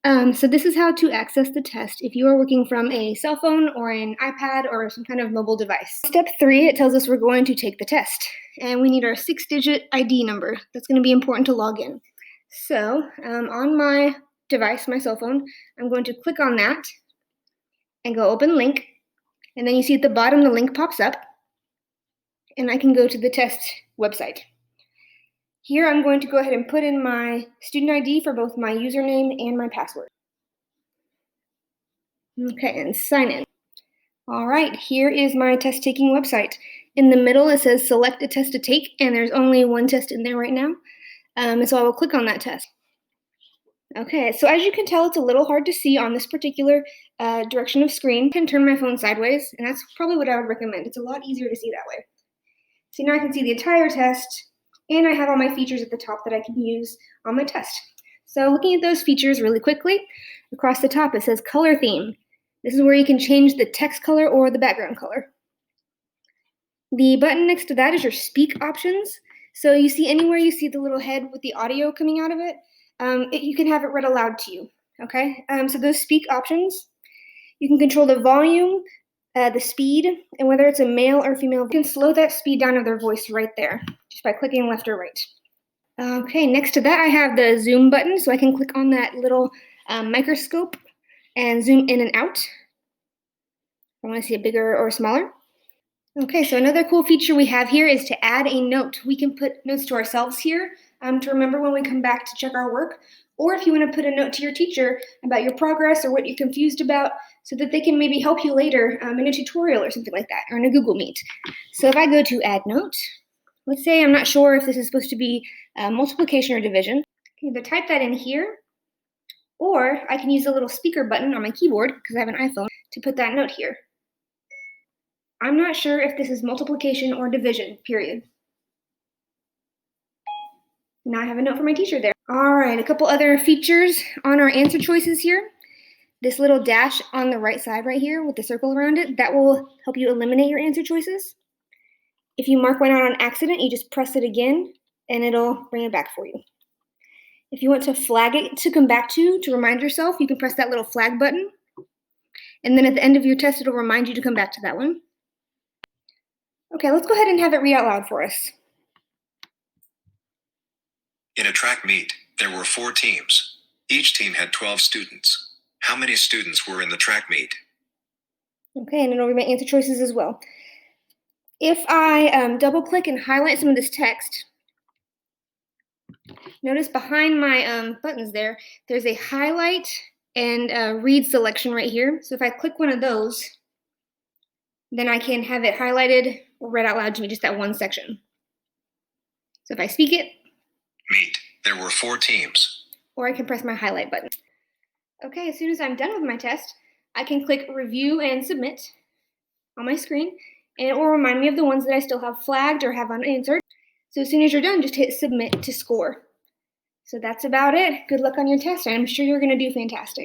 So this is how to access the test if you are working from a cell phone or an iPad or some kind of mobile device. Step 3, it tells us we're going to take the test, and we need our 6-digit ID number. That's going to be important to log in. So on my device, my cell phone, I'm going to click on that and go open link, and then you see at the bottom the link pops up, and I can go to the test website. Here I'm going to go ahead and put in my student ID for both my username and my password. Okay, and sign in. All right, here is my test taking website. In the middle it says select a test to take, and there's only one test in there right now. And so I will click on that test. Okay, so as you can tell, it's a little hard to see on this particular direction of screen. I can turn my phone sideways, and that's probably what I would recommend. It's a lot easier to see that way. So now I can see the entire test, and I have all my features at the top that I can use on my test. So looking at those features really quickly, across the top it says color theme. This is where you can change the text color or the background color. The button next to that is your speak options. So you see anywhere you see the little head with the audio coming out of it, you can have it read aloud to you, okay? So those speak options, you can control the volume, the speed, and whether it's a male or female, you can slow that speed down of their voice right there, just by clicking left or right. Okay, next to that I have the zoom button, so I can click on that little microscope and zoom in and out. I want to see it bigger or smaller. Okay, so another cool feature we have here is to add a note. We can put notes to ourselves here to remember when we come back to check our work, or if you want to put a note to your teacher about your progress or what you're confused about so that they can maybe help you later in a tutorial or something like that, or in a Google Meet. So if I go to add note, let's say I'm not sure if this is supposed to be multiplication or division. I can either type that in here, or I can use the little speaker button on my keyboard, because I have an iPhone, to put that note here. I'm not sure if this is multiplication or division, period. Now I have a note for my teacher there. All right, a couple other features on our answer choices here. This little dash on the right side right here with the circle around it, that will help you eliminate your answer choices. If you mark one out on accident, you just press it again and it'll bring it back for you. If you want to flag it to come back to remind yourself, you can press that little flag button. And then at the end of your test, it'll remind you to come back to that one. Okay, let's go ahead and have it read out loud for us. In a track meet, there were 4 teams. Each team had 12 students. How many students were in the track meet? Okay, and it'll read my answer choices as well. If I double click and highlight some of this text, notice behind my buttons there's a highlight and read selection right here. So if I click one of those, then I can have it highlighted or read out loud to me, just that one section. So if I speak it, meet, there were 4 teams. Or I can press my highlight button. Okay, as soon as I'm done with my test, I can click review and submit on my screen, and it will remind me of the ones that I still have flagged or have unanswered. So as soon as you're done, just hit submit to score. So that's about it. Good luck on your test. I'm sure you're going to do fantastic.